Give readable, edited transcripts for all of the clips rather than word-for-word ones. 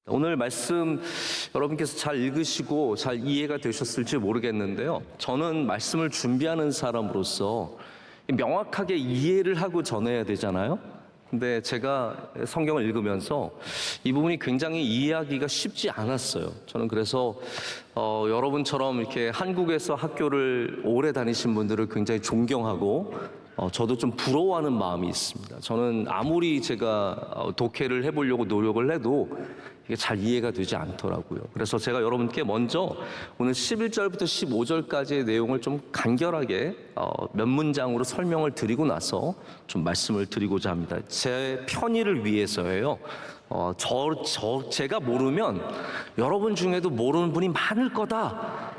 오늘 말씀 여러분께서 잘 읽으시고 잘 이해가 되셨을지 모르겠는데요. 저는 말씀을 준비하는 사람으로서 명확하게 이해를 하고 전해야 되잖아요. 근데 제가 성경을 읽으면서 이 부분이 굉장히 이해하기가 쉽지 않았어요. 저는 그래서 여러분처럼 이렇게 한국에서 학교를 오래 다니신 분들을 굉장히 존경하고 저도 좀 부러워하는 마음이 있습니다. 저는 아무리 제가 독해를 해보려고 노력을 해도 이게 잘 이해가 되지 않더라고요. 그래서 제가 여러분께 먼저 오늘 11절부터 15절까지의 내용을 좀 간결하게 몇 문장으로 설명을 드리고 나서 좀 말씀을 드리고자 합니다. 제 편의를 위해서예요. 제가 모르면 여러분 중에도 모르는 분이 많을 거다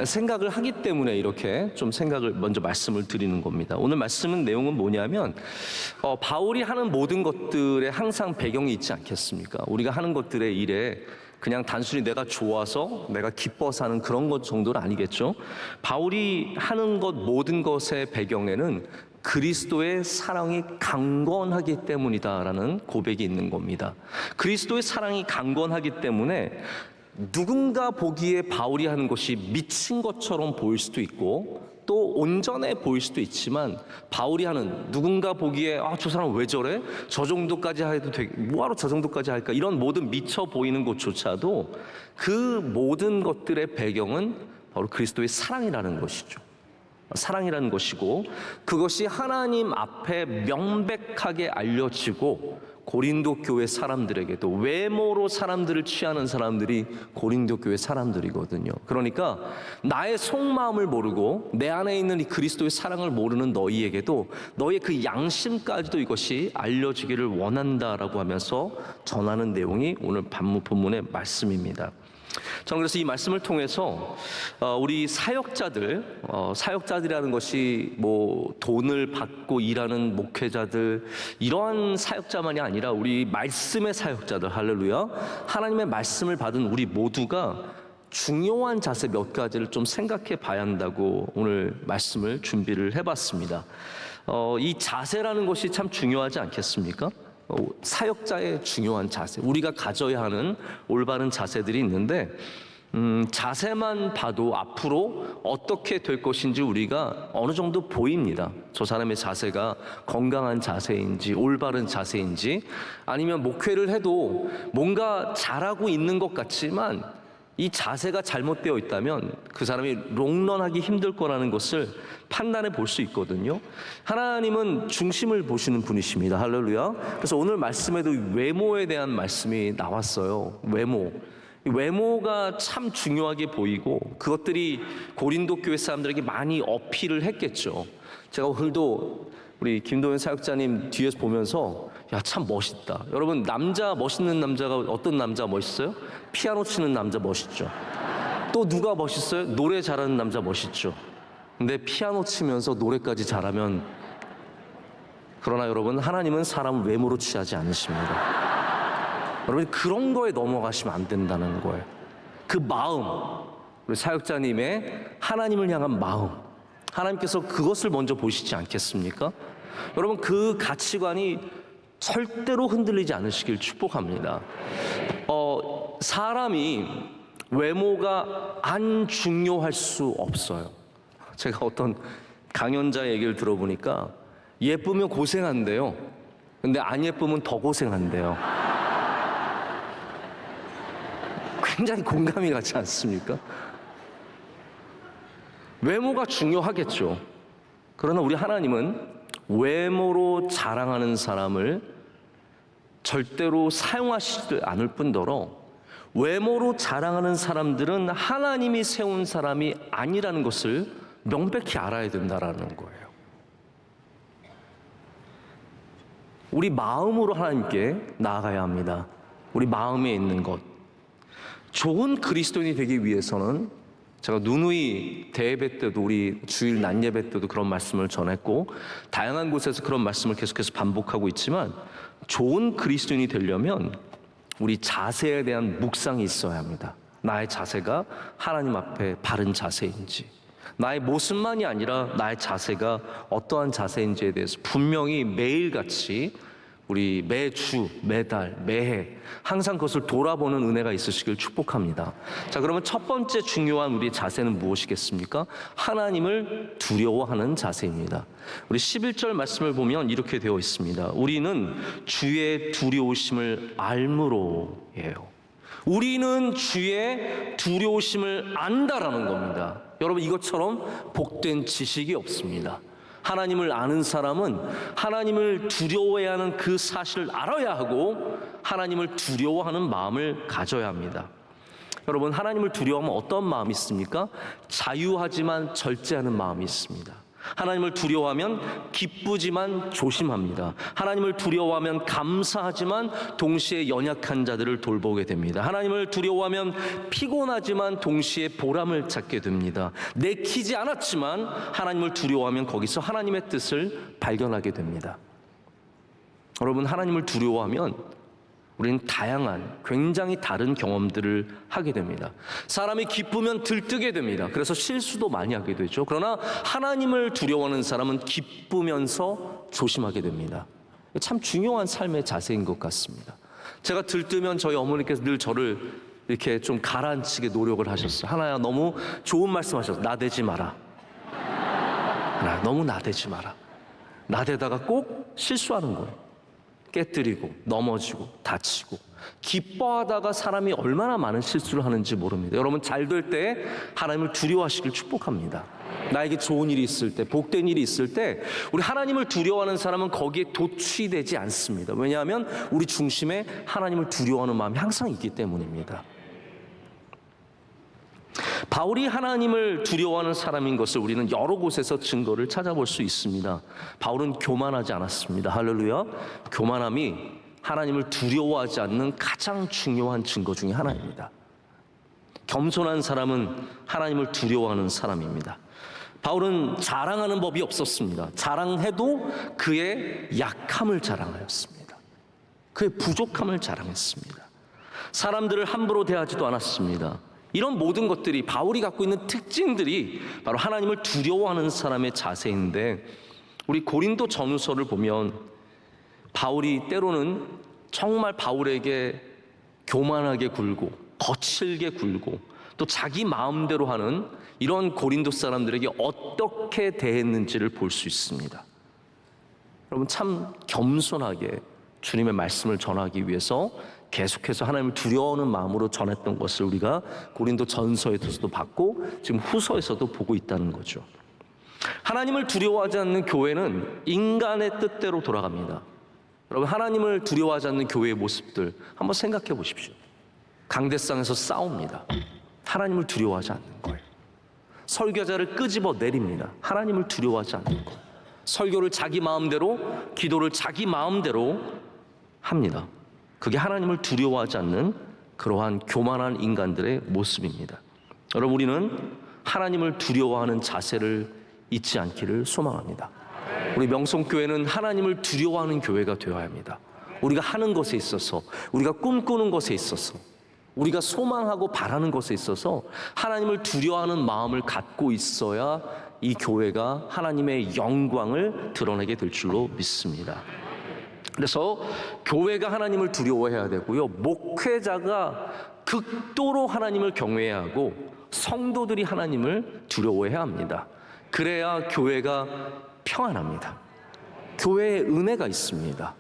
생각을 하기 때문에 이렇게 좀 생각을 먼저 말씀을 드리는 겁니다. 오늘 말씀은 내용은 뭐냐면 바울이 하는 모든 것들에 항상 배경이 있지 않겠습니까? 우리가 하는 것들의 일에 그냥 단순히 내가 좋아서 내가 기뻐서 하는 그런 것 정도는 아니겠죠. 바울이 하는 것 모든 것의 배경에는 그리스도의 사랑이 강건하기 때문이다라는 고백이 있는 겁니다. 그리스도의 사랑이 강건하기 때문에 누군가 보기에 바울이 하는 것이 미친 것처럼 보일 수도 있고 또 온전해 보일 수도 있지만 바울이 하는 누군가 보기에 저 사람 왜 저래? 저 정도까지 해도 뭐하러 저 정도까지 할까? 이런 모든 미쳐 보이는 것조차도 그 모든 것들의 배경은 바로 그리스도의 사랑이라는 것이죠. 사랑이라는 것이고 그것이 하나님 앞에 명백하게 알려지고 고린도 교회 사람들에게도 외모로 사람들을 취하는 사람들이 고린도 교회 사람들이거든요. 그러니까 나의 속마음을 모르고 내 안에 있는 이 그리스도의 사랑을 모르는 너희에게도 너의 그 양심까지도 이것이 알려지기를 원한다라고 하면서 전하는 내용이 오늘 본문의 말씀입니다. 저는 그래서 이 말씀을 통해서 우리 사역자들이라는 것이 뭐 돈을 받고 일하는 목회자들 이러한 사역자만이 아니라 우리 말씀의 사역자들, 할렐루야, 하나님의 말씀을 받은 우리 모두가 중요한 자세 몇 가지를 좀 생각해 봐야 한다고 오늘 말씀을 준비를 해봤습니다. 이 자세라는 것이 참 중요하지 않겠습니까? 사역자의 중요한 자세, 우리가 가져야 하는 올바른 자세들이 있는데 자세만 봐도 앞으로 어떻게 될 것인지 우리가 어느 정도 보입니다. 저 사람의 자세가 건강한 자세인지 올바른 자세인지, 아니면 목회를 해도 뭔가 잘하고 있는 것 같지만 이 자세가 잘못되어 있다면 그 사람이 롱런하기 힘들 거라는 것을 판단해 볼 수 있거든요. 하나님은 중심을 보시는 분이십니다. 할렐루야. 그래서 오늘 말씀에도 외모에 대한 말씀이 나왔어요. 외모가 참 중요하게 보이고 그것들이 고린도 교회 사람들에게 많이 어필을 했겠죠. 제가 오늘도 우리 김도현 사역자님 뒤에서 보면서 참 멋있다. 여러분, 멋있는 남자가 어떤 남자 멋있어요? 피아노 치는 남자 멋있죠. 또 누가 멋있어요? 노래 잘하는 남자 멋있죠. 근데 피아노 치면서 노래까지 잘하면, 그러나 여러분, 하나님은 사람을 외모로 취하지 않으십니다. 여러분, 그런 거에 넘어가시면 안 된다는 거예요. 그 마음, 우리 사역자님의 하나님을 향한 마음, 하나님께서 그것을 먼저 보시지 않겠습니까? 여러분, 그 가치관이 절대로 흔들리지 않으시길 축복합니다. 사람이 외모가 안 중요할 수 없어요. 제가 어떤 강연자 얘기를 들어보니까 예쁘면 고생한대요. 근데 안 예쁘면 더 고생한대요. 굉장히 공감이 가지 않습니까? 외모가 중요하겠죠. 그러나 우리 하나님은 외모로 자랑하는 사람을 절대로 사용하시지 않을 뿐더러 외모로 자랑하는 사람들은 하나님이 세운 사람이 아니라는 것을 명백히 알아야 된다는 거예요. 우리 마음으로 하나님께 나아가야 합니다. 우리 마음에 있는 것. 좋은 그리스도인이 되기 위해서는, 제가 누누이 대예배 때도 우리 주일 낮 예배 때도 그런 말씀을 전했고 다양한 곳에서 그런 말씀을 계속해서 반복하고 있지만, 좋은 그리스도인이 되려면 우리 자세에 대한 묵상이 있어야 합니다. 나의 자세가 하나님 앞에 바른 자세인지, 나의 모습만이 아니라 나의 자세가 어떠한 자세인지에 대해서 분명히 매일같이 우리 매주, 매달, 매해 항상 그것을 돌아보는 은혜가 있으시길 축복합니다. 자, 그러면 첫 번째 중요한 우리 자세는 무엇이겠습니까? 하나님을 두려워하는 자세입니다. 우리 11절 말씀을 보면 이렇게 되어 있습니다. 우리는 주의 두려우심을 알므로예요. 우리는 주의 두려우심을 안다라는 겁니다. 여러분, 이것처럼 복된 지식이 없습니다. 하나님을 아는 사람은 하나님을 두려워해야 하는 그 사실을 알아야 하고 하나님을 두려워하는 마음을 가져야 합니다. 여러분, 하나님을 두려워하면 어떤 마음이 있습니까? 자유하지만 절제하는 마음이 있습니다. 하나님을 두려워하면 기쁘지만 조심합니다. 하나님을 두려워하면 감사하지만 동시에 연약한 자들을 돌보게 됩니다. 하나님을 두려워하면 피곤하지만 동시에 보람을 찾게 됩니다. 내키지 않았지만 하나님을 두려워하면 거기서 하나님의 뜻을 발견하게 됩니다. 여러분, 하나님을 두려워하면 우리는 다양한, 굉장히 다른 경험들을 하게 됩니다. 사람이 기쁘면 들뜨게 됩니다. 그래서 실수도 많이 하게 되죠. 그러나 하나님을 두려워하는 사람은 기쁘면서 조심하게 됩니다. 참 중요한 삶의 자세인 것 같습니다. 제가 들뜨면 저희 어머니께서 늘 저를 이렇게 좀 가라앉히게 노력을 하셨어요. 하나야, 너무 좋은 말씀 하셨어. 나대지 마라. 하나야, 너무 나대지 마라. 나대다가 꼭 실수하는 거예요. 깨뜨리고 넘어지고 다치고. 기뻐하다가 사람이 얼마나 많은 실수를 하는지 모릅니다. 여러분, 잘 될 때 하나님을 두려워하시길 축복합니다. 나에게 좋은 일이 있을 때, 복된 일이 있을 때 우리 하나님을 두려워하는 사람은 거기에 도취되지 않습니다. 왜냐하면 우리 중심에 하나님을 두려워하는 마음이 항상 있기 때문입니다. 바울이 하나님을 두려워하는 사람인 것을 우리는 여러 곳에서 증거를 찾아볼 수 있습니다. 바울은 교만하지 않았습니다. 할렐루야. 교만함이 하나님을 두려워하지 않는 가장 중요한 증거 중에 하나입니다. 겸손한 사람은 하나님을 두려워하는 사람입니다. 바울은 자랑하는 법이 없었습니다. 자랑해도 그의 약함을 자랑하였습니다. 그의 부족함을 자랑했습니다. 사람들을 함부로 대하지도 않았습니다. 이런 모든 것들이, 바울이 갖고 있는 특징들이 바로 하나님을 두려워하는 사람의 자세인데, 우리 고린도 전후서를 보면 바울이 때로는 정말 바울에게 교만하게 굴고 거칠게 굴고 또 자기 마음대로 하는 이런 고린도 사람들에게 어떻게 대했는지를 볼 수 있습니다. 여러분, 참 겸손하게 주님의 말씀을 전하기 위해서 계속해서 하나님을 두려워하는 마음으로 전했던 것을 우리가 고린도 전서에서도 봤고 지금 후서에서도 보고 있다는 거죠. 하나님을 두려워하지 않는 교회는 인간의 뜻대로 돌아갑니다. 여러분, 하나님을 두려워하지 않는 교회의 모습들 한번 생각해 보십시오. 강대상에서 싸웁니다. 하나님을 두려워하지 않는 거예요. 설교자를 끄집어 내립니다. 하나님을 두려워하지 않는 거예요. 설교를 자기 마음대로, 기도를 자기 마음대로 합니다. 그게 하나님을 두려워하지 않는 그러한 교만한 인간들의 모습입니다. 여러분, 우리는 하나님을 두려워하는 자세를 잊지 않기를 소망합니다. 우리 명성교회는 하나님을 두려워하는 교회가 되어야 합니다. 우리가 하는 것에 있어서, 우리가 꿈꾸는 것에 있어서, 우리가 소망하고 바라는 것에 있어서 하나님을 두려워하는 마음을 갖고 있어야 이 교회가 하나님의 영광을 드러내게 될 줄로 믿습니다. 그래서 교회가 하나님을 두려워해야 되고요, 목회자가 극도로 하나님을 경외해야 하고 성도들이 하나님을 두려워해야 합니다. 그래야 교회가 평안합니다. 교회에 은혜가 있습니다.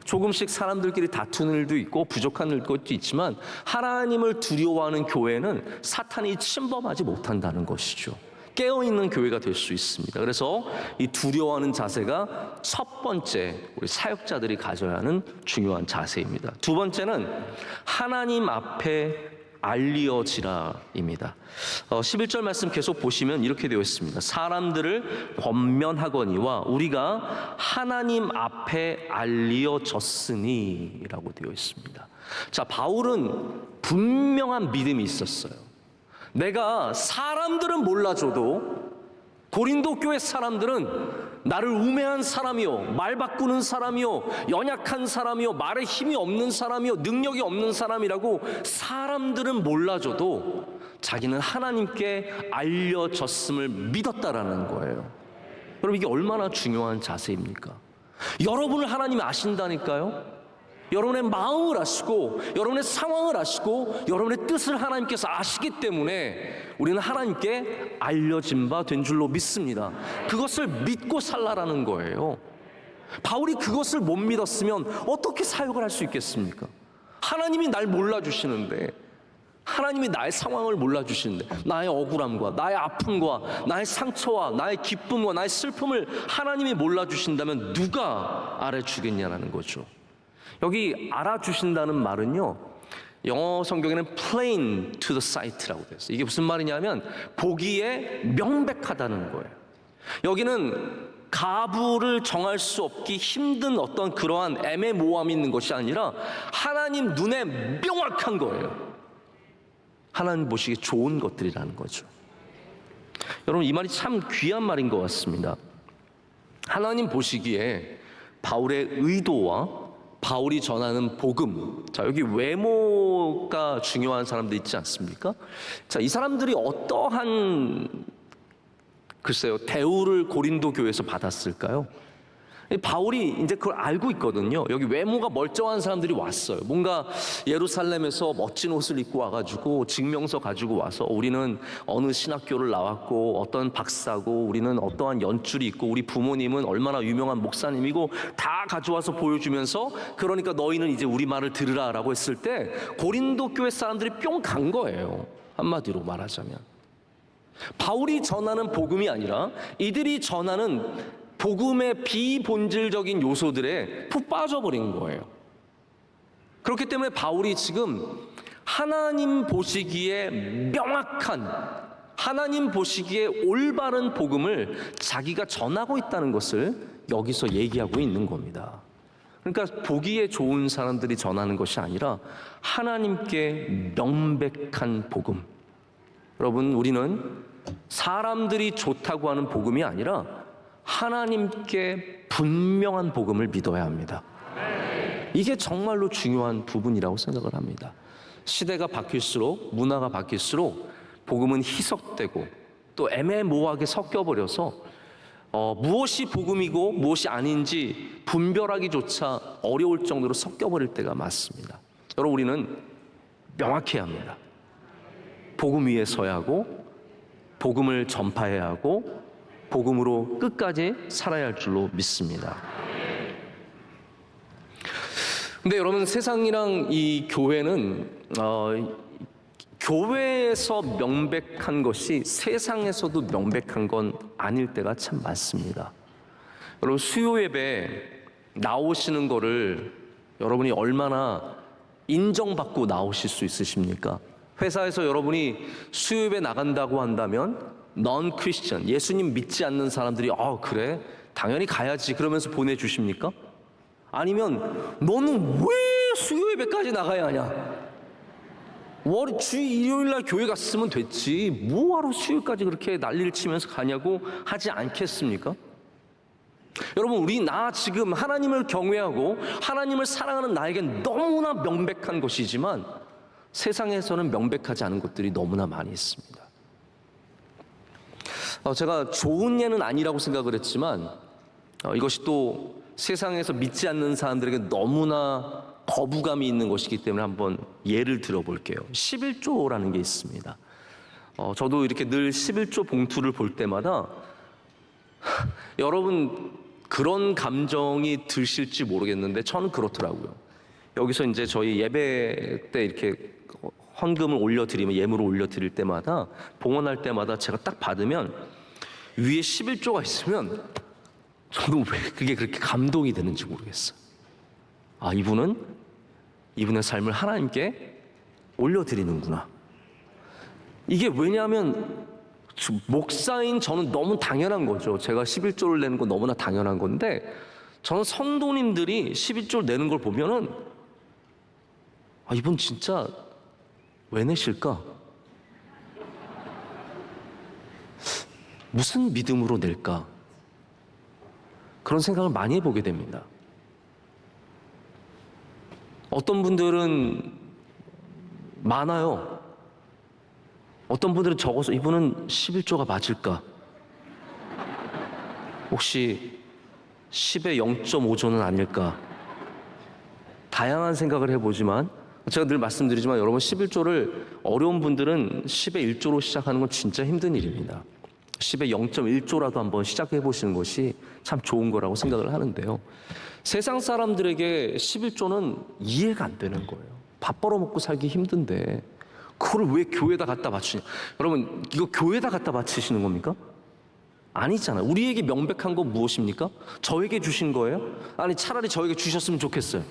조금씩 사람들끼리 다투는 일도 있고 부족한 것도 있지만 하나님을 두려워하는 교회는 사탄이 침범하지 못한다는 것이죠. 깨어있는 교회가 될 수 있습니다. 그래서 이 두려워하는 자세가 첫 번째 우리 사역자들이 가져야 하는 중요한 자세입니다. 두 번째는 하나님 앞에 알리어지라입니다. 11절 말씀 계속 보시면 이렇게 되어 있습니다. 사람들을 권면하거니와 우리가 하나님 앞에 알리어졌으니 라고 되어 있습니다. 자, 바울은 분명한 믿음이 있었어요. 내가 사람들은 몰라줘도 고린도 교회 사람들은 나를 우매한 사람이요, 말 바꾸는 사람이요, 연약한 사람이요, 말에 힘이 없는 사람이요, 능력이 없는 사람이라고 사람들은 몰라줘도 자기는 하나님께 알려졌음을 믿었다라는 거예요. 여러분, 이게 얼마나 중요한 자세입니까? 여러분을 하나님이 아신다니까요. 여러분의 마음을 아시고 여러분의 상황을 아시고 여러분의 뜻을 하나님께서 아시기 때문에 우리는 하나님께 알려진 바 된 줄로 믿습니다. 그것을 믿고 살라라는 거예요. 바울이 그것을 못 믿었으면 어떻게 사역을 할 수 있겠습니까? 하나님이 날 몰라주시는데, 하나님이 나의 상황을 몰라주시는데, 나의 억울함과 나의 아픔과 나의 상처와 나의 기쁨과 나의 슬픔을 하나님이 몰라주신다면 누가 알아주겠냐라는 거죠. 여기 알아주신다는 말은요, 영어 성경에는 plain to the sight라고 되어 있어요. 이게 무슨 말이냐면 보기에 명백하다는 거예요. 여기는 가부를 정할 수 없기 힘든 어떤 그러한 애매모호함이 있는 것이 아니라 하나님 눈에 명확한 거예요. 하나님 보시기에 좋은 것들이라는 거죠. 여러분, 이 말이 참 귀한 말인 것 같습니다. 하나님 보시기에 바울의 의도와 바울이 전하는 복음, 자, 여기 외모가 중요한 사람들 있지 않습니까? 자, 이 사람들이 어떠한, 글쎄요, 대우를 고린도 교회에서 받았을까요? 바울이 이제 그걸 알고 있거든요. 여기 외모가 멀쩡한 사람들이 왔어요. 뭔가 예루살렘에서 멋진 옷을 입고 와가지고 증명서 가지고 와서 우리는 어느 신학교를 나왔고 어떤 박사고 우리는 어떠한 연줄이 있고 우리 부모님은 얼마나 유명한 목사님이고 다 가져와서 보여주면서, 그러니까 너희는 이제 우리 말을 들으라라고 했을 때 고린도 교회 사람들이 뿅 간 거예요. 한마디로 말하자면 바울이 전하는 복음이 아니라 이들이 전하는 복음의 비본질적인 요소들에 푹 빠져버린 거예요. 그렇기 때문에 바울이 지금 하나님 보시기에 명확한, 하나님 보시기에 올바른 복음을 자기가 전하고 있다는 것을 여기서 얘기하고 있는 겁니다. 그러니까 보기에 좋은 사람들이 전하는 것이 아니라 하나님께 명백한 복음. 여러분, 우리는 사람들이 좋다고 하는 복음이 아니라 하나님께 분명한 복음을 믿어야 합니다. 이게 정말로 중요한 부분이라고 생각을 합니다. 시대가 바뀔수록, 문화가 바뀔수록 복음은 희석되고 또 애매모호하게 섞여버려서 무엇이 복음이고 무엇이 아닌지 분별하기조차 어려울 정도로 섞여버릴 때가 많습니다. 여러분, 우리는 명확해야 합니다. 복음 위에 서야 하고 복음을 전파해야 하고 복음으로 끝까지 살아야 할 줄로 믿습니다. 근데 여러분, 세상이랑 이 교회는 교회에서 명백한 것이 세상에서도 명백한 건 아닐 때가 참 많습니다. 여러분, 수요 예배 나오시는 거를 여러분이 얼마나 인정받고 나오실 수 있으십니까? 회사에서 여러분이 수요 예배 나간다고 한다면 넌 크리스천, 예수님 믿지 않는 사람들이 그래? 당연히 가야지 그러면서 보내주십니까? 아니면 너는 왜 수요 예배까지 나가야 하냐? 주 일요일 날 교회 갔으면 됐지 뭐하러 수요일까지 그렇게 난리를 치면서 가냐고 하지 않겠습니까? 여러분, 나 지금 하나님을 경외하고 하나님을 사랑하는 나에겐 너무나 명백한 것이지만 세상에서는 명백하지 않은 것들이 너무나 많이 있습니다. 제가 좋은 예는 아니라고 생각을 했지만 이것이 또 세상에서 믿지 않는 사람들에게 너무나 거부감이 있는 것이기 때문에 한번 예를 들어볼게요. 11조라는 게 있습니다. 저도 이렇게 늘 11조 봉투를 볼 때마다 여러분 그런 감정이 드실지 모르겠는데 저는 그렇더라고요. 여기서 이제 저희 예배 때 이렇게 헌금을 올려드리면, 예물을 올려드릴 때마다, 봉헌할 때마다 제가 딱 받으면 위에 11조가 있으면 저는 왜 그게 그렇게 감동이 되는지 모르겠어요. 이분의 삶을 하나님께 올려드리는구나. 이게 왜냐하면 목사인 저는 너무 당연한 거죠. 제가 11조를 내는 건 너무나 당연한 건데, 저는 성도님들이 11조를 내는 걸 보면은 이분 진짜 왜 내실까? 무슨 믿음으로 낼까? 그런 생각을 많이 해보게 됩니다. 어떤 분들은 많아요. 어떤 분들은 적어서 이분은 11조가 맞을까? 혹시 10의 0.5조는 아닐까. 다양한 생각을 해보지만 제가 늘 말씀드리지만 여러분 11조를 어려운 분들은 10의 1조로 시작하는 건 진짜 힘든 일입니다. 10의 0.1조라도 한번 시작해 보시는 것이 참 좋은 거라고 생각을 하는데요. 세상 사람들에게 11조는 이해가 안 되는 거예요. 밥 벌어먹고 살기 힘든데 그걸 왜 교회에다 갖다 바치냐. 여러분 이거 교회에다 갖다 바치시는 겁니까? 아니잖아요. 우리에게 명백한 건 무엇입니까? 저에게 주신 거예요? 아니 차라리 저에게 주셨으면 좋겠어요.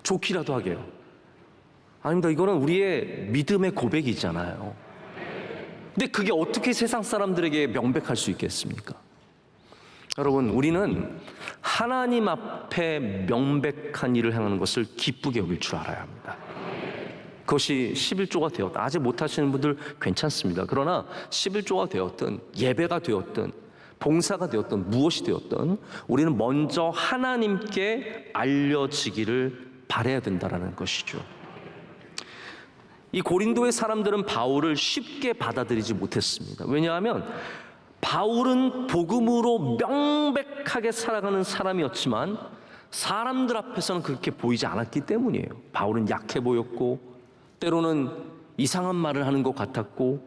좋기라도 하게요. 아닙니다. 이거는 우리의 믿음의 고백이잖아요. 근데 그게 어떻게 세상 사람들에게 명백할 수 있겠습니까? 여러분, 우리는 하나님 앞에 명백한 일을 행하는 것을 기쁘게 여길 줄 알아야 합니다. 그것이 11조가 되었다. 아직 못하시는 분들 괜찮습니다. 그러나 11조가 되었든 예배가 되었든 봉사가 되었든 무엇이 되었든 우리는 먼저 하나님께 알려지기를 바라야 된다는 것이죠. 이 고린도의 사람들은 바울을 쉽게 받아들이지 못했습니다. 왜냐하면 바울은 복음으로 명백하게 살아가는 사람이었지만 사람들 앞에서는 그렇게 보이지 않았기 때문이에요. 바울은 약해 보였고 때로는 이상한 말을 하는 것 같았고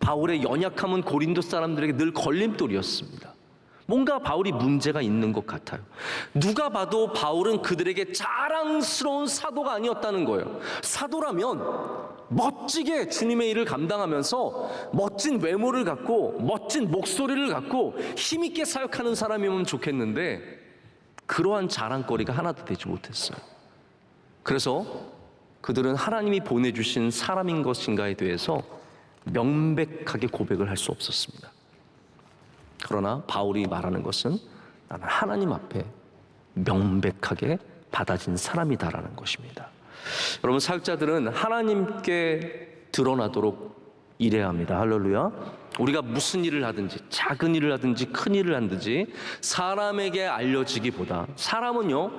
바울의 연약함은 고린도 사람들에게 늘 걸림돌이었습니다. 뭔가 바울이 문제가 있는 것 같아요. 누가 봐도 바울은 그들에게 자랑스러운 사도가 아니었다는 거예요. 사도라면 멋지게 주님의 일을 감당하면서 멋진 외모를 갖고 멋진 목소리를 갖고 힘있게 사역하는 사람이면 좋겠는데 그러한 자랑거리가 하나도 되지 못했어요. 그래서 그들은 하나님이 보내주신 사람인 것인가에 대해서 명백하게 고백을 할 수 없었습니다. 그러나 바울이 말하는 것은 나는 하나님 앞에 명백하게 받아진 사람이다라는 것입니다. 여러분, 사역자들은 하나님께 드러나도록 일해야 합니다. 할렐루야. 우리가 무슨 일을 하든지 작은 일을 하든지 큰 일을 하든지 사람에게 알려지기보다 사람은요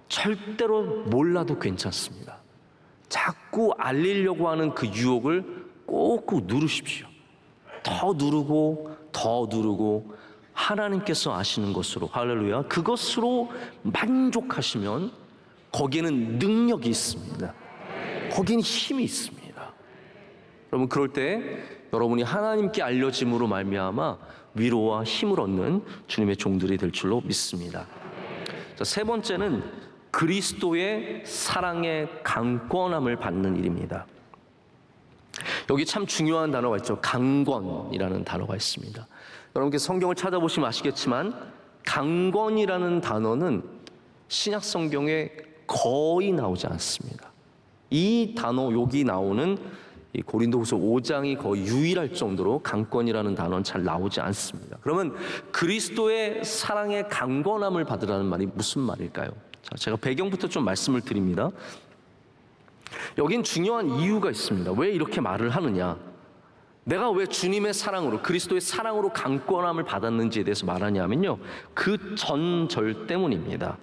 절대로 몰라도 괜찮습니다. 자꾸 알리려고 하는 그 유혹을 꼭꼭 누르십시오. 더 누르고 더 누르고 하나님께서 아시는 것으로, 할렐루야, 그것으로 만족하시면 거기에는 능력이 있습니다. 거기는 힘이 있습니다. 여러분, 그럴 때 여러분이 하나님께 알려짐으로 말미암아 위로와 힘을 얻는 주님의 종들이 될 줄로 믿습니다. 자, 세 번째는 그리스도의 사랑의 강권함을 받는 일입니다. 여기 참 중요한 단어가 있죠. 강권이라는 단어가 있습니다. 여러분께서 성경을 찾아보시면 아시겠지만 강권이라는 단어는 신약 성경에 거의 나오지 않습니다. 이 단어 여기 나오는 이 고린도후서 5장이 거의 유일할 정도로 강권이라는 단어는 잘 나오지 않습니다. 그러면 그리스도의 사랑의 강권함을 받으라는 말이 무슨 말일까요? 자, 제가 배경부터 좀 말씀을 드립니다. 여긴 중요한 이유가 있습니다. 왜 이렇게 말을 하느냐? 내가 왜 주님의 사랑으로, 그리스도의 사랑으로 강권함을 받았는지에 대해서 말하냐면요, 그 전절 때문입니다.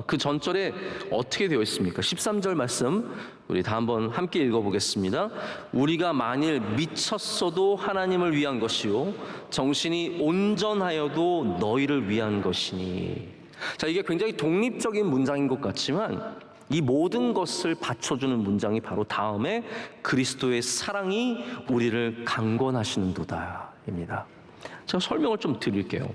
그 전절에 어떻게 되어 있습니까? 13절 말씀 우리 다 한번 함께 읽어보겠습니다. 우리가 만일 미쳤어도 하나님을 위한 것이요 정신이 온전하여도 너희를 위한 것이니. 자, 이게 굉장히 독립적인 문장인 것 같지만 이 모든 것을 받쳐주는 문장이 바로 다음에 그리스도의 사랑이 우리를 강권하시는도다 입니다. 제가 설명을 좀 드릴게요.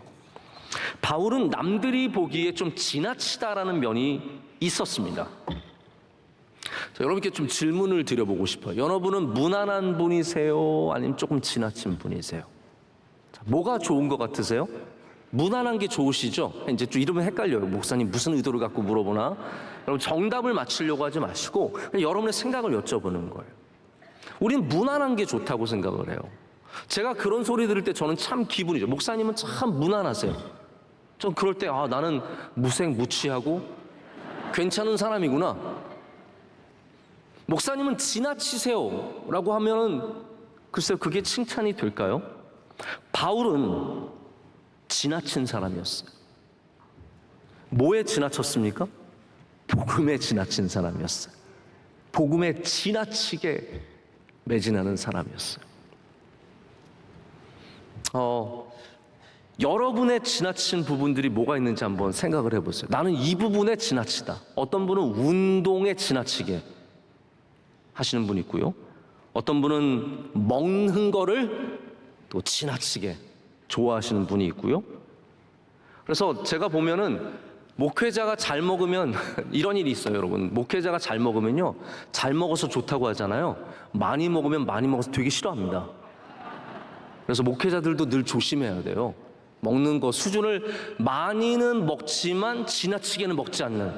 바울은 남들이 보기에 좀 지나치다라는 면이 있었습니다. 자, 여러분께 좀 질문을 드려보고 싶어요. 여러분은 무난한 분이세요? 아니면 조금 지나친 분이세요? 자, 뭐가 좋은 것 같으세요? 무난한 게 좋으시죠? 이제 좀 이러면 헷갈려요. 목사님 무슨 의도를 갖고 물어보나? 여러분, 정답을 맞추려고 하지 마시고 그냥 여러분의 생각을 여쭤보는 거예요. 우린 무난한 게 좋다고 생각을 해요. 제가 그런 소리 들을 때 저는 참 기분이죠. 목사님은 참 무난하세요. 전 그럴 때 나는 무색무취하고 괜찮은 사람이구나. 목사님은 지나치세요 라고 하면은 글쎄요, 그게 칭찬이 될까요? 바울은 지나친 사람이었어요. 뭐에 지나쳤습니까? 복음에 지나친 사람이었어요. 복음에 지나치게 매진하는 사람이었어요. 여러분의 지나친 부분들이 뭐가 있는지 한번 생각을 해보세요. 나는 이 부분에 지나치다. 어떤 분은 운동에 지나치게 하시는 분이 있고요. 어떤 분은 먹는 거를 또 지나치게 좋아하시는 분이 있고요. 그래서 제가 보면은 목회자가 잘 먹으면 이런 일이 있어요, 여러분. 목회자가 잘 먹으면요, 잘 먹어서 좋다고 하잖아요. 많이 먹으면 많이 먹어서 되게 싫어합니다. 그래서 목회자들도 늘 조심해야 돼요. 먹는 거 수준을 많이는 먹지만 지나치게는 먹지 않는,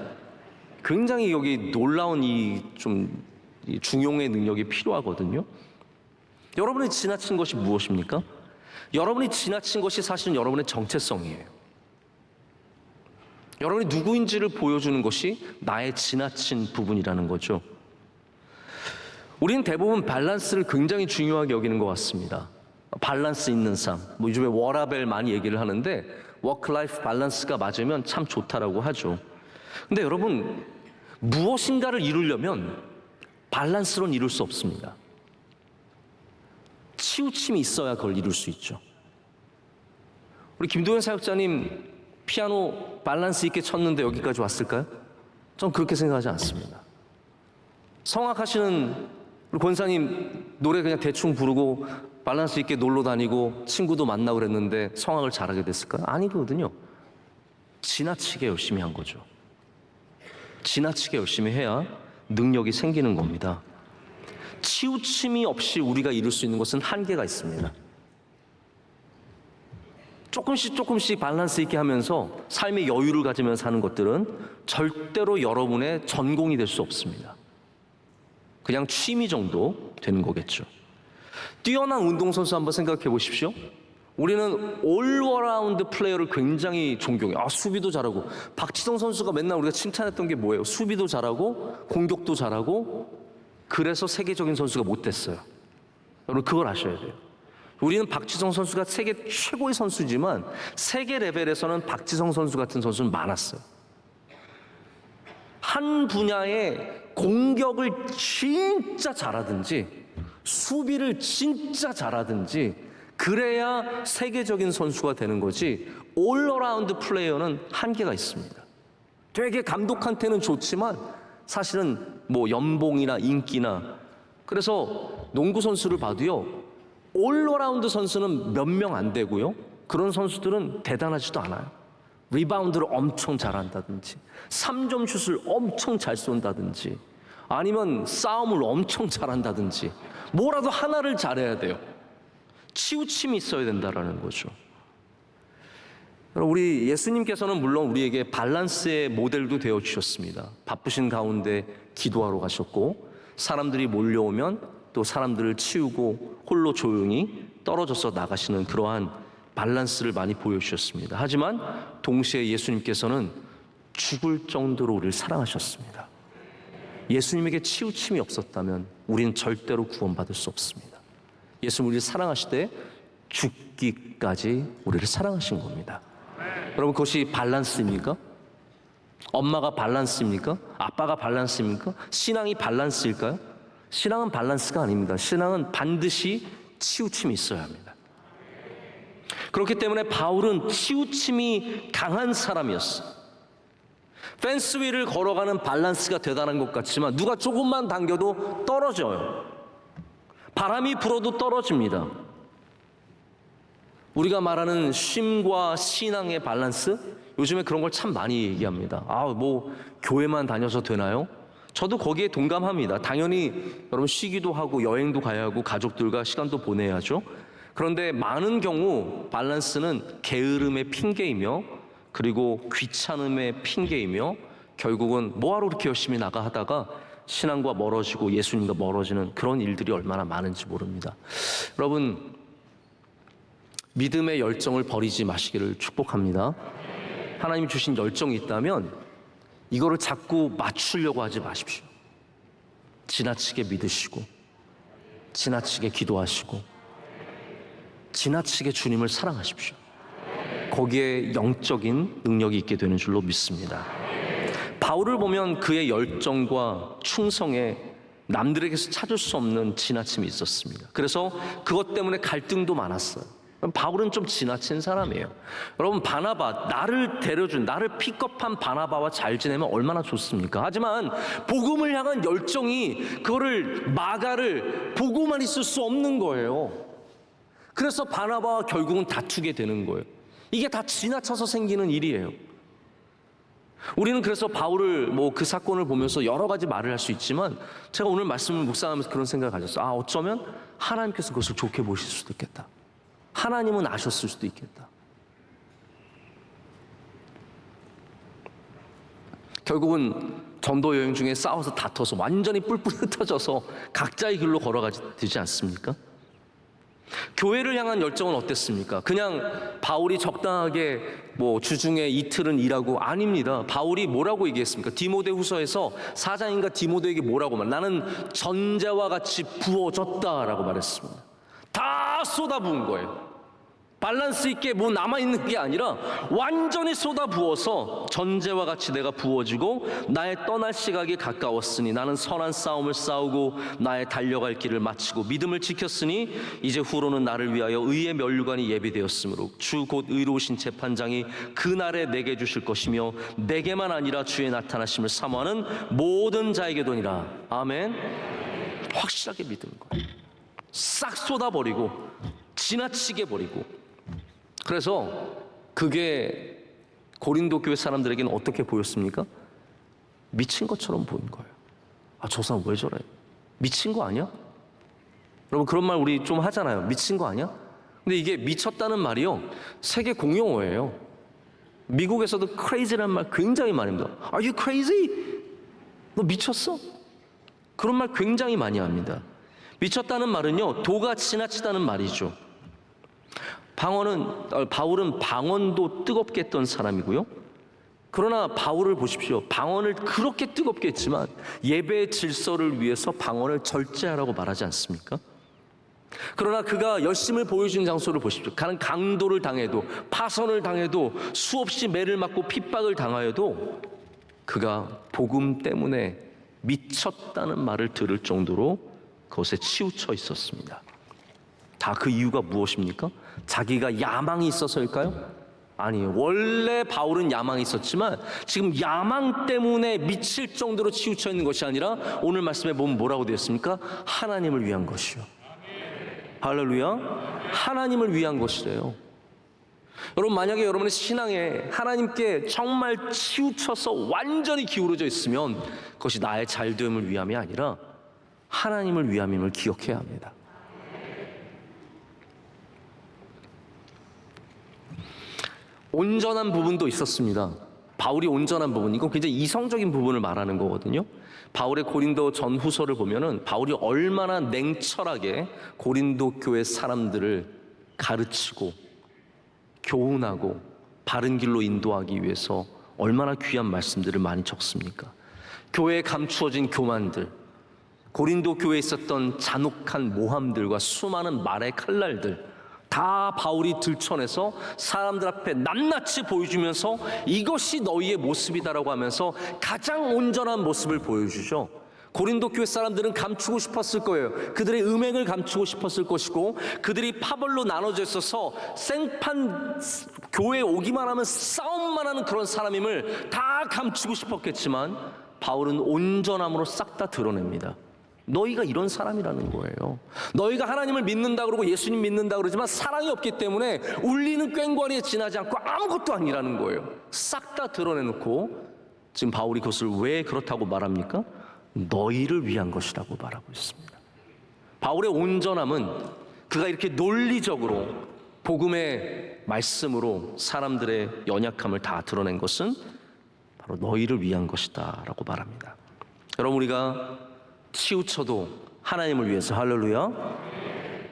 굉장히 여기 놀라운 이 중용의 능력이 필요하거든요. 여러분이 지나친 것이 무엇입니까? 여러분이 지나친 것이 사실은 여러분의 정체성이에요. 여러분이 누구인지를 보여주는 것이 나의 지나친 부분이라는 거죠. 우리는 대부분 밸런스를 굉장히 중요하게 여기는 것 같습니다. 밸런스 있는 삶, 요즘에 워라밸 많이 얘기를 하는데 워크라이프 밸런스가 맞으면 참 좋다라고 하죠. 근데 여러분, 무엇인가를 이루려면 밸런스로는 이룰 수 없습니다. 치우침이 있어야 그걸 이룰 수 있죠. 우리 김도현 사역자님 피아노 밸런스 있게 쳤는데 여기까지 왔을까요? 전 그렇게 생각하지 않습니다. 성악하시는 우리 권사님 노래 그냥 대충 부르고 밸런스 있게 놀러 다니고 친구도 만나고 그랬는데 성악을 잘하게 됐을까요? 아니거든요. 지나치게 열심히 한 거죠. 지나치게 열심히 해야 능력이 생기는 겁니다. 치우침이 없이 우리가 이룰 수 있는 것은 한계가 있습니다. 조금씩 밸런스 있게 하면서 삶의 여유를 가지면서 하는 것들은 절대로 여러분의 전공이 될 수 없습니다. 그냥 취미 정도 되는 거겠죠. 뛰어난 운동선수 한번 생각해 보십시오. 우리는 올어라운드 플레이어를 굉장히 존경해요. 수비도 잘하고. 박지성 선수가 맨날 우리가 칭찬했던 게 뭐예요? 수비도 잘하고 공격도 잘하고, 그래서 세계적인 선수가 못 됐어요. 여러분 그걸 아셔야 돼요. 우리는 박지성 선수가 세계 최고의 선수지만 세계 레벨에서는 박지성 선수 같은 선수는 많았어요. 한 분야의 공격을 진짜 잘하든지 수비를 진짜 잘하든지 그래야 세계적인 선수가 되는 거지, 올어라운드 플레이어는 한계가 있습니다. 되게 감독한테는 좋지만 사실은 뭐 연봉이나 인기나, 그래서 농구 선수를 봐도요, 올어라운드 선수는 몇 명 안 되고요, 그런 선수들은 대단하지도 않아요. 리바운드를 엄청 잘한다든지 3점 슛을 엄청 잘 쏜다든지 아니면 싸움을 엄청 잘한다든지 뭐라도 하나를 잘해야 돼요. 치우침이 있어야 된다라는 거죠. 우리 예수님께서는 물론 우리에게 밸런스의 모델도 되어 주셨습니다. 바쁘신 가운데 기도하러 가셨고, 사람들이 몰려오면 또 사람들을 치우고 홀로 조용히 떨어져서 나가시는 그러한 밸런스를 많이 보여주셨습니다. 하지만 동시에 예수님께서는 죽을 정도로 우리를 사랑하셨습니다. 예수님에게 치우침이 없었다면 우리는 절대로 구원받을 수 없습니다. 예수님 우리를 사랑하시되 죽기까지 우리를 사랑하신 겁니다. 여러분 그것이 밸런스입니까? 엄마가 밸런스입니까? 아빠가 밸런스입니까? 신앙이 밸런스일까요? 신앙은 밸런스가 아닙니다. 신앙은 반드시 치우침이 있어야 합니다. 그렇기 때문에 바울은 치우침이 강한 사람이었어요. 펜스 위를 걸어가는 밸런스가 대단한 것 같지만 누가 조금만 당겨도 떨어져요. 바람이 불어도 떨어집니다. 우리가 말하는 쉼과 신앙의 밸런스, 요즘에 그런 걸 참 많이 얘기합니다. 뭐 교회만 다녀서 되나요? 저도 거기에 동감합니다. 당연히 여러분 쉬기도 하고 여행도 가야 하고 가족들과 시간도 보내야죠. 그런데 많은 경우 밸런스는 게으름의 핑계이며, 그리고 귀찮음의 핑계이며, 결국은 뭐하러 그렇게 열심히 나가 하다가 신앙과 멀어지고 예수님과 멀어지는 그런 일들이 얼마나 많은지 모릅니다. 여러분 믿음의 열정을 버리지 마시기를 축복합니다. 하나님이 주신 열정이 있다면 이거를 자꾸 맞추려고 하지 마십시오. 지나치게 믿으시고 지나치게 기도하시고 지나치게 주님을 사랑하십시오. 거기에 영적인 능력이 있게 되는 줄로 믿습니다. 바울을 보면 그의 열정과 충성에 남들에게서 찾을 수 없는 지나침이 있었습니다. 그래서 그것 때문에 갈등도 많았어요. 바울은 좀 지나친 사람이에요. 여러분, 바나바, 나를 데려준, 나를 픽업한 바나바와 잘 지내면 얼마나 좋습니까? 하지만 복음을 향한 열정이 그거를 마가를 보고만 있을 수 없는 거예요. 그래서 바나바와 결국은 다투게 되는 거예요. 이게 다 지나쳐서 생기는 일이에요. 우리는 그래서 바울을 그 사건을 보면서 여러 가지 말을 할 수 있지만, 제가 오늘 말씀을 묵상하면서 그런 생각을 가졌어요. 어쩌면 하나님께서 그것을 좋게 보실 수도 있겠다. 하나님은 아셨을 수도 있겠다. 결국은 전도 여행 중에 싸워서 다퉈서 완전히 뿔뿔이 흩어져서 각자의 길로 걸어가지 되지 않습니까? 교회를 향한 열정은 어땠습니까? 그냥 바울이 적당하게 주중에 이틀은 일하고, 아닙니다. 바울이 뭐라고 얘기했습니까? 디모데후서에서 사장인가 디모데에게 뭐라고 나는 전제와 같이 부어졌다라고 말했습니다. 다 쏟아부은 거예요. 밸런스 있게 남아있는 게 아니라 완전히 쏟아부어서 전제와 같이 내가 부어지고 나의 떠날 시각이 가까웠으니 나는 선한 싸움을 싸우고 나의 달려갈 길을 마치고 믿음을 지켰으니 이제 후로는 나를 위하여 의의 면류관이 예비되었으므로 주 곧 의로우신 재판장이 그날에 내게 주실 것이며 내게만 아니라 주의 나타나심을 사모하는 모든 자에게도니라. 아멘. 확실하게 믿는 거예요. 싹 쏟아버리고 지나치게 버리고. 그래서 그게 고린도 교회 사람들에게는 어떻게 보였습니까? 미친 것처럼 보인 거예요. 저 사람 왜 저래? 미친 거 아니야? 여러분, 그런 말 우리 좀 하잖아요. 미친 거 아니야? 근데 이게 미쳤다는 말이요, 세계 공용어예요. 미국에서도 crazy라는 말 굉장히 많이 합니다. Are you crazy? 너 미쳤어? 그런 말 굉장히 많이 합니다. 미쳤다는 말은요, 도가 지나치다는 말이죠. 바울은 방언도 뜨겁게 했던 사람이고요. 그러나 바울을 보십시오. 방언을 그렇게 뜨겁게 했지만 예배의 질서를 위해서 방언을 절제하라고 말하지 않습니까? 그러나 그가 열심을 보여준 장소를 보십시오. 가는 강도를 당해도, 파선을 당해도, 수없이 매를 맞고 핍박을 당하여도 그가 복음 때문에 미쳤다는 말을 들을 정도로 그것에 치우쳐 있었습니다. 다 그 이유가 무엇입니까? 자기가 야망이 있어서일까요? 아니에요. 원래 바울은 야망이 있었지만 지금 야망 때문에 미칠 정도로 치우쳐 있는 것이 아니라 오늘 말씀에 보면 뭐라고 되었습니까? 하나님을 위한 것이요. 할렐루야. 하나님을 위한 것이래요. 여러분, 만약에 여러분의 신앙에 하나님께 정말 치우쳐서 완전히 기울어져 있으면 그것이 나의 잘됨을 위함이 아니라 하나님을 위함임을 기억해야 합니다. 온전한 부분도 있었습니다. 바울이 온전한 부분, 이건 굉장히 이성적인 부분을 말하는 거거든요. 바울의 고린도 전후서를 보면은 바울이 얼마나 냉철하게 고린도 교회 사람들을 가르치고 교훈하고 바른 길로 인도하기 위해서 얼마나 귀한 말씀들을 많이 적습니까? 교회에 감추어진 교만들, 고린도 교회에 있었던 잔혹한 모함들과 수많은 말의 칼날들, 다 바울이 들춰내서 사람들 앞에 낱낱이 보여주면서 이것이 너희의 모습이다라고 하면서 가장 온전한 모습을 보여주죠. 고린도 교회 사람들은 감추고 싶었을 거예요. 그들의 음행을 감추고 싶었을 것이고, 그들이 파벌로 나눠져 있어서 생판 교회에 오기만 하면 싸움만 하는 그런 사람임을 다 감추고 싶었겠지만 바울은 온전함으로 싹 다 드러냅니다. 너희가 이런 사람이라는 거예요. 너희가 하나님을 믿는다 그러고 예수님 믿는다 그러지만 사랑이 없기 때문에 울리는 꽹과리에 지나지 않고 아무것도 아니라는 거예요. 싹 다 드러내놓고 지금 바울이 그것을 왜 그렇다고 말합니까? 너희를 위한 것이라고 말하고 있습니다. 바울의 온전함은 그가 이렇게 논리적으로 복음의 말씀으로 사람들의 연약함을 다 드러낸 것은 바로 너희를 위한 것이다 라고 말합니다. 여러분, 우리가 치우쳐도 하나님을 위해서, 할렐루야,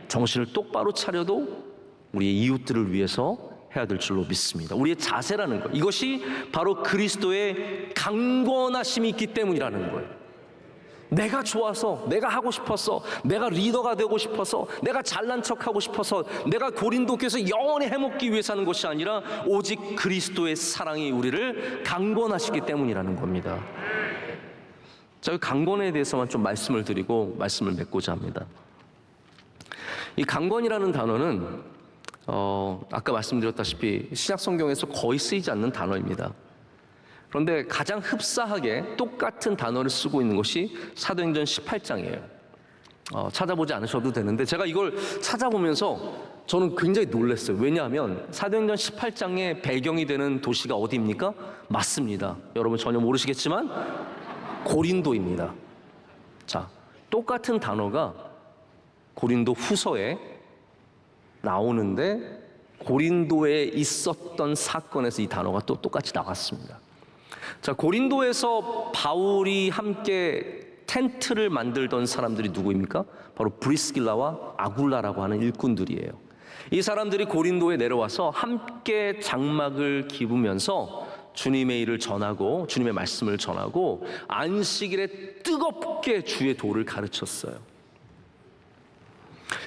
정신을 똑바로 차려도 우리의 이웃들을 위해서 해야 될 줄로 믿습니다. 우리의 자세라는 것, 이것이 바로 그리스도의 강권하심이 있기 때문이라는 거예요. 내가 좋아서, 내가 하고 싶어서, 내가 리더가 되고 싶어서, 내가 잘난 척하고 싶어서, 내가 고린도 교회에서 영원히 해먹기 위해서 하는 것이 아니라 오직 그리스도의 사랑이 우리를 강권하시기 때문이라는 겁니다. 자, 강권에 대해서만 좀 말씀을 드리고 말씀을 맺고자 합니다. 이 강권이라는 단어는 아까 말씀드렸다시피 신약 성경에서 거의 쓰이지 않는 단어입니다. 그런데 가장 흡사하게 똑같은 단어를 쓰고 있는 것이 사도행전 18장이에요. 찾아보지 않으셔도 되는데 제가 이걸 찾아보면서 저는 굉장히 놀랐어요. 왜냐하면 사도행전 18장의 배경이 되는 도시가 어디입니까? 맞습니다. 여러분 전혀 모르시겠지만 고린도입니다. 자, 똑같은 단어가 고린도 후서에 나오는데 고린도에 있었던 사건에서 이 단어가 또 똑같이 나왔습니다. 자, 고린도에서 바울이 함께 텐트를 만들던 사람들이 누구입니까? 바로 브리스길라와 아굴라라고 하는 일꾼들이에요. 이 사람들이 고린도에 내려와서 함께 장막을 기부면서 주님의 일을 전하고 주님의 말씀을 전하고 안식일에 뜨겁게 주의 도를 가르쳤어요.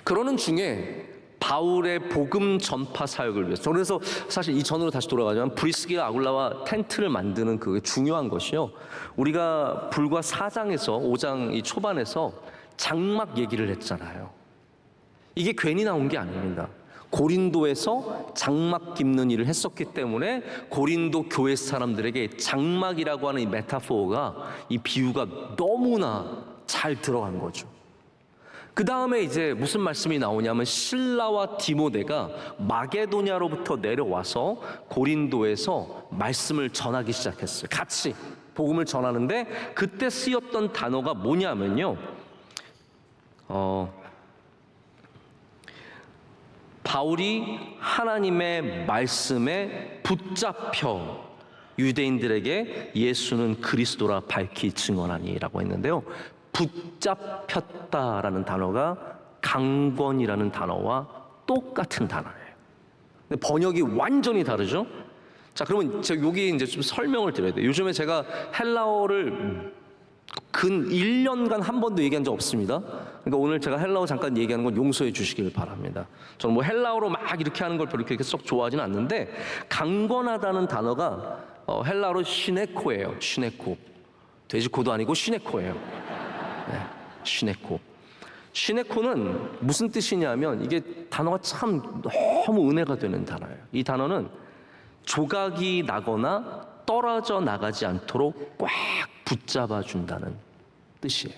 그러는 중에 바울의 복음 전파 사역을 위해서, 그래서 사실 이 전으로 다시 돌아가자면 브리스길라 아굴라와 텐트를 만드는 그게 중요한 것이요, 우리가 불과 4장에서 5장 이 초반에서 장막 얘기를 했잖아요. 이게 괜히 나온 게 아닙니다. 고린도에서 장막 깁는 일을 했었기 때문에 고린도 교회 사람들에게 장막이라고 하는 이 메타포가, 이 비유가 너무나 잘 들어간 거죠. 그 다음에 이제 무슨 말씀이 나오냐면 실라와 디모데가 마게도냐로부터 내려와서 고린도에서 말씀을 전하기 시작했어요. 같이 복음을 전하는데 그때 쓰였던 단어가 뭐냐면요, 바울이 하나님의 말씀에 붙잡혀 유대인들에게 예수는 그리스도라 밝히 증언하니라고 했는데요, 붙잡혔다라는 단어가 강권이라는 단어와 똑같은 단어예요. 근데 번역이 완전히 다르죠? 자, 그러면 제가 여기 이제 좀 설명을 드려야 돼요. 요즘에 제가 헬라어를 근 1년간 한 번도 얘기한 적 없습니다. 그러니까 오늘 제가 헬라어 잠깐 얘기하는 건 용서해 주시길 바랍니다. 저는 뭐 헬라어로 막 이렇게 하는 걸 별로 그렇게 썩 좋아하지는 않는데, 강권하다는 단어가 헬라어로 시네코예요. 시네코. 돼지코도 아니고 시네코예요. 네, 시네코. 시네코는 무슨 뜻이냐면, 이게 단어가 참 너무 은혜가 되는 단어예요. 이 단어는 조각이 나거나 떨어져 나가지 않도록 꽉 붙잡아 준다는 뜻이에요.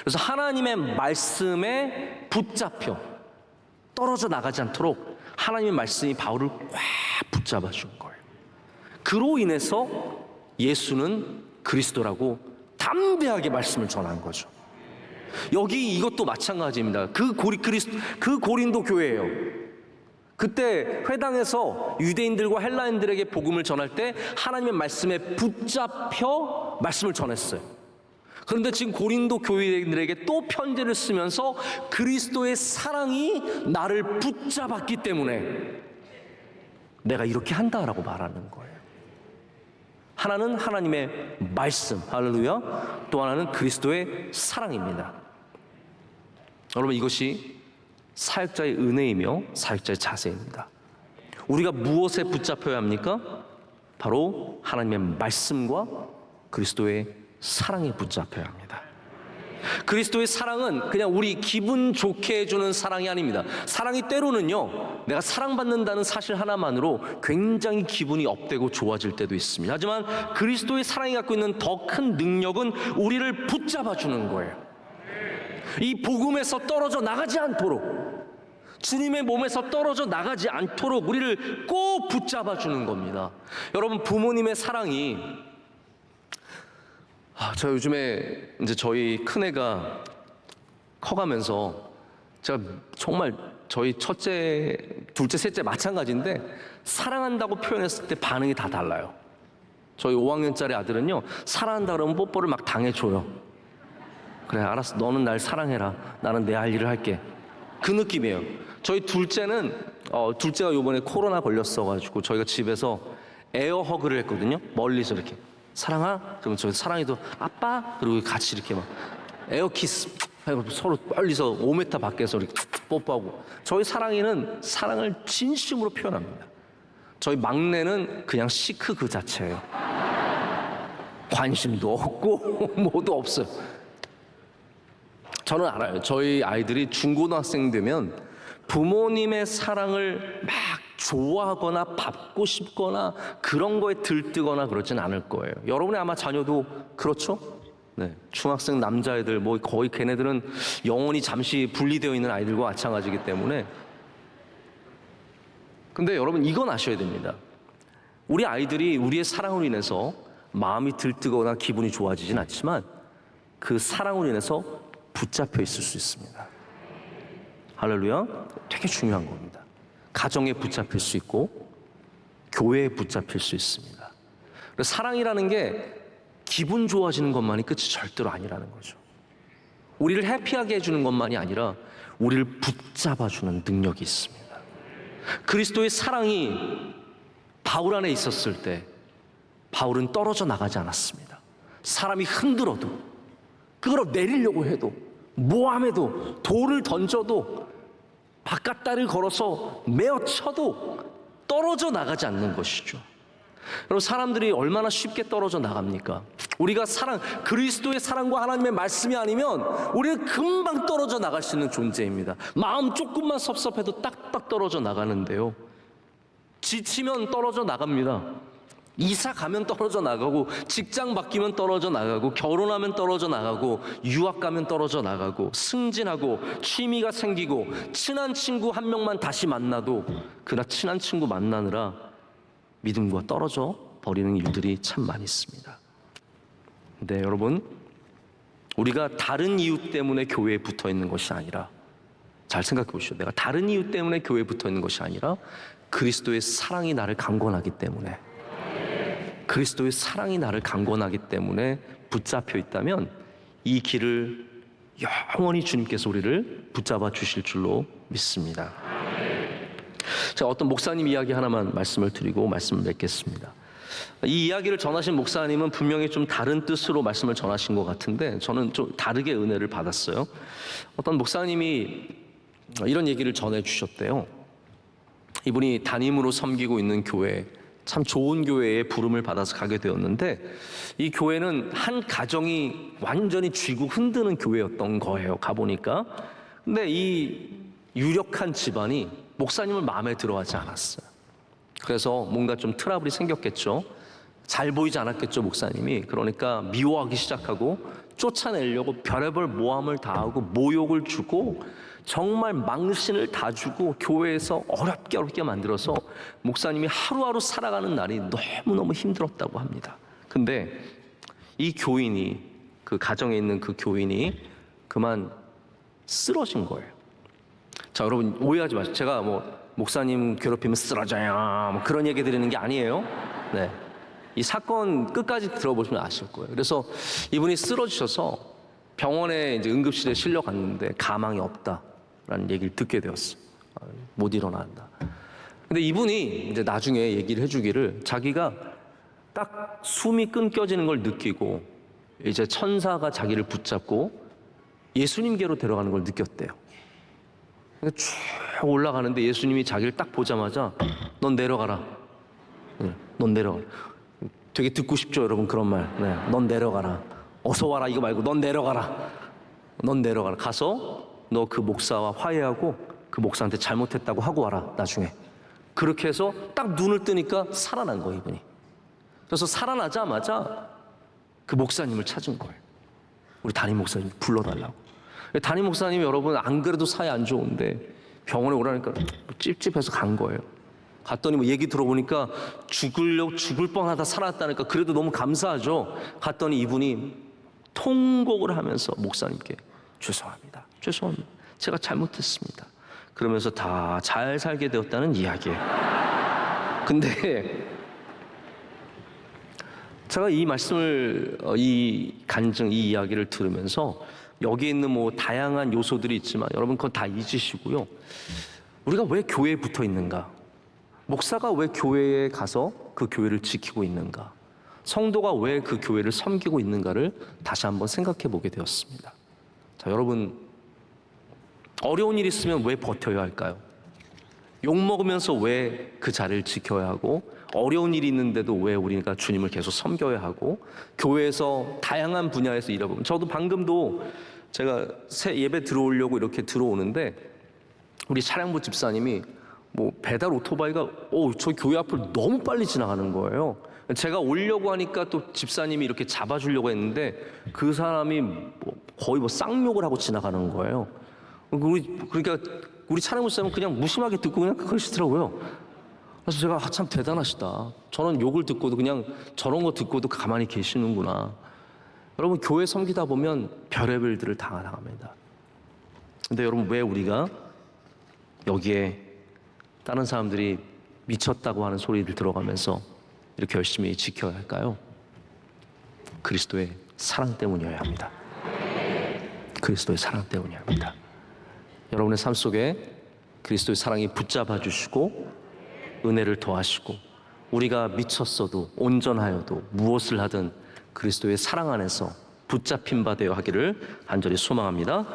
그래서 하나님의 말씀에 붙잡혀 떨어져 나가지 않도록 하나님의 말씀이 바울을 꽉 붙잡아 준 거예요. 그로 인해서 예수는 그리스도라고 담대하게 말씀을 전한 거죠. 여기 이것도 마찬가지입니다. 그 고린도 교회예요. 그때 회당에서 유대인들과 헬라인들에게 복음을 전할 때 하나님의 말씀에 붙잡혀 말씀을 전했어요. 그런데 지금 고린도 교회인들에게 또 편지를 쓰면서 그리스도의 사랑이 나를 붙잡았기 때문에 내가 이렇게 한다라고 말하는 거예요. 하나는 하나님의 말씀, 할렐루야. 또 하나는 그리스도의 사랑입니다. 여러분, 이것이 사역자의 은혜이며 사역자의 자세입니다. 우리가 무엇에 붙잡혀야 합니까? 바로 하나님의 말씀과 그리스도의 사랑에 붙잡혀야 합니다. 그리스도의 사랑은 그냥 우리 기분 좋게 해주는 사랑이 아닙니다. 사랑이 때로는요, 내가 사랑받는다는 사실 하나만으로 굉장히 기분이 업되고 좋아질 때도 있습니다. 하지만 그리스도의 사랑이 갖고 있는 더 큰 능력은 우리를 붙잡아 주는 거예요. 이 복음에서 떨어져 나가지 않도록, 주님의 몸에서 떨어져 나가지 않도록 우리를 꼭 붙잡아 주는 겁니다. 여러분, 부모님의 사랑이, 저 요즘에 이제 저희 큰애가 커가면서 제가 정말 저희 첫째, 둘째, 셋째 마찬가지인데 사랑한다고 표현했을 때 반응이 다 달라요. 저희 5학년짜리 아들은요, 사랑한다 그러면 뽀뽀를 막 당해줘요. 그래, 알았어, 너는 날 사랑해라, 나는 내 할 일을 할게. 그 느낌이에요. 저희 둘째는 둘째가 요번에 코로나 걸렸어가지고 저희가 집에서 에어허그를 했거든요. 멀리서 이렇게 사랑아? 그러면 저희 사랑이도 아빠? 그리고 같이 이렇게 막 에어키스 하고 서로 멀리서 5m 밖에서 이렇게 뽀뽀하고. 저희 사랑이는 사랑을 진심으로 표현합니다. 저희 막내는 그냥 시크 그 자체예요. 관심도 없고 뭐도 없어요. 저는 알아요. 저희 아이들이 중고등학생 되면 부모님의 사랑을 막 좋아하거나 받고 싶거나 그런 거에 들뜨거나 그러진 않을 거예요. 여러분의 아마 자녀도 그렇죠? 네, 중학생 남자애들 뭐 거의 걔네들은 영혼이 잠시 분리되어 있는 아이들과 마찬가지이기 때문에. 근데 여러분 이건 아셔야 됩니다. 우리 아이들이 우리의 사랑으로 인해서 마음이 들뜨거나 기분이 좋아지진 않지만 그 사랑으로 인해서 붙잡혀 있을 수 있습니다. 할렐루야. 되게 중요한 겁니다. 가정에 붙잡힐 수 있고 교회에 붙잡힐 수 있습니다. 그래서 사랑이라는 게 기분 좋아지는 것만이 끝이 절대로 아니라는 거죠. 우리를 해피하게 해주는 것만이 아니라 우리를 붙잡아주는 능력이 있습니다. 그리스도의 사랑이 바울 안에 있었을 때 바울은 떨어져 나가지 않았습니다. 사람이 흔들어도, 끌어내리려고 해도, 모함해도, 돌을 던져도, 바깥다리를 걸어서 메어쳐도 떨어져 나가지 않는 것이죠. 여러분, 사람들이 얼마나 쉽게 떨어져 나갑니까? 우리가 그리스도의 사랑과 하나님의 말씀이 아니면 우리는 금방 떨어져 나갈 수 있는 존재입니다. 마음 조금만 섭섭해도 딱딱 떨어져 나가는데요, 지치면 떨어져 나갑니다. 이사 가면 떨어져 나가고, 직장 바뀌면 떨어져 나가고, 결혼하면 떨어져 나가고, 유학 가면 떨어져 나가고, 승진하고, 취미가 생기고, 친한 친구 한 명만 다시 만나도 그나 친한 친구 만나느라 믿음과 떨어져 버리는 일들이 참 많이 있습니다. 근데 여러분, 우리가 다른 이유 때문에 교회에 붙어 있는 것이 아니라, 잘 생각해 보시죠. 내가 다른 이유 때문에 교회에 붙어 있는 것이 아니라 그리스도의 사랑이 나를 강권하기 때문에, 그리스도의 사랑이 나를 강권하기 때문에 붙잡혀 있다면 이 길을 영원히 주님께서 우리를 붙잡아 주실 줄로 믿습니다. 제가 어떤 목사님 이야기 하나만 말씀을 드리고 말씀을 맺겠습니다. 이 이야기를 전하신 목사님은 분명히 좀 다른 뜻으로 말씀을 전하신 것 같은데 저는 좀 다르게 은혜를 받았어요. 어떤 목사님이 이런 얘기를 전해 주셨대요. 이분이 담임으로 섬기고 있는 교회, 참 좋은 교회에 부름을 받아서 가게 되었는데 이 교회는 한 가정이 완전히 쥐고 흔드는 교회였던 거예요, 가보니까. 근데 이 유력한 집안이 목사님을 마음에 들어하지 않았어요. 그래서 뭔가 좀 트러블이 생겼겠죠. 잘 보이지 않았겠죠, 목사님이. 그러니까 미워하기 시작하고 쫓아내려고 별의별 모함을 다 하고 모욕을 주고 정말 망신을 다 주고 교회에서 어렵게 만들어서 목사님이 하루하루 살아가는 날이 너무너무 힘들었다고 합니다. 근데 이 교인이, 그 가정에 있는 그 교인이 그만 쓰러진 거예요. 자, 여러분 오해하지 마세요. 제가 뭐 목사님 괴롭히면 쓰러져요 뭐 그런 얘기 드리는 게 아니에요. 네, 이 사건 끝까지 들어보시면 아실 거예요. 그래서 이분이 쓰러지셔서 병원에 이제 응급실에 실려갔는데 가망이 없다라는 얘기를 듣게 되었어요. 못 일어난다. 근데 이분이 이제 나중에 얘기를 해주기를 자기가 딱 숨이 끊겨지는 걸 느끼고 이제 천사가 자기를 붙잡고 예수님께로 데려가는 걸 느꼈대요. 그러니까 쭉 올라가는데 예수님이 자기를 딱 보자마자 넌 내려가라. 네, 넌 내려가라. 되게 듣고 싶죠, 여러분, 그런 말. 네, 넌 내려가라. 어서 와라 이거 말고 넌 내려가라. 넌 내려가라. 가서 너 그 목사와 화해하고 그 목사한테 잘못했다고 하고 와라, 나중에. 그렇게 해서 딱 눈을 뜨니까 살아난 거예요, 이분이. 그래서 살아나자마자 그 목사님을 찾은 거예요. 우리 담임 목사님 불러달라고. 담임 목사님이 여러분 안 그래도 사이 안 좋은데 병원에 오라니까 찝찝해서 간 거예요. 갔더니 뭐 얘기 들어보니까 죽을 뻔하다 살아났다니까 그래도 너무 감사하죠. 갔더니 이분이 통곡을 하면서 목사님께 죄송합니다. 제가 잘못했습니다. 그러면서 다 잘 살게 되었다는 이야기예요. 근데 제가 이 말씀을, 이 간증, 이 이야기를 들으면서 여기에 있는 뭐 다양한 요소들이 있지만 여러분 그건 다 잊으시고요. 우리가 왜 교회에 붙어 있는가? 목사가 왜 교회에 가서 그 교회를 지키고 있는가? 성도가 왜 그 교회를 섬기고 있는가를 다시 한번 생각해 보게 되었습니다. 자, 여러분, 어려운 일 있으면 왜 버텨야 할까요? 욕먹으면서 왜 그 자리를 지켜야 하고, 어려운 일이 있는데도 왜 우리가 주님을 계속 섬겨야 하고, 교회에서 다양한 분야에서 일해보면, 저도 방금도 제가 새 예배 들어오려고 이렇게 들어오는데 우리 차량부 집사님이 뭐 배달 오토바이가 저 교회 앞을 너무 빨리 지나가는 거예요. 제가 오려고 하니까 또 집사님이 이렇게 잡아주려고 했는데 그 사람이 거의 쌍욕을 하고 지나가는 거예요. 그러니까 우리 차량부 집사님은 그냥 무심하게 듣고 그냥 그러시더라고요. 그래서 제가 참 대단하시다. 저는 욕을 듣고도 그냥 저런 거 듣고도 가만히 계시는구나. 여러분, 교회 섬기다 보면 별의별 일들을 당합니다. 근데 여러분, 왜 우리가 여기에 다른 사람들이 미쳤다고 하는 소리를 들어가면서 이렇게 열심히 지켜야 할까요? 그리스도의 사랑 때문이어야 합니다. 그리스도의 사랑 때문이어야 합니다. 여러분의 삶 속에 그리스도의 사랑이 붙잡아 주시고 은혜를 더하시고 우리가 미쳤어도 온전하여도 무엇을 하든 그리스도의 사랑 안에서 붙잡힌 바 되어 하기를 간절히 소망합니다.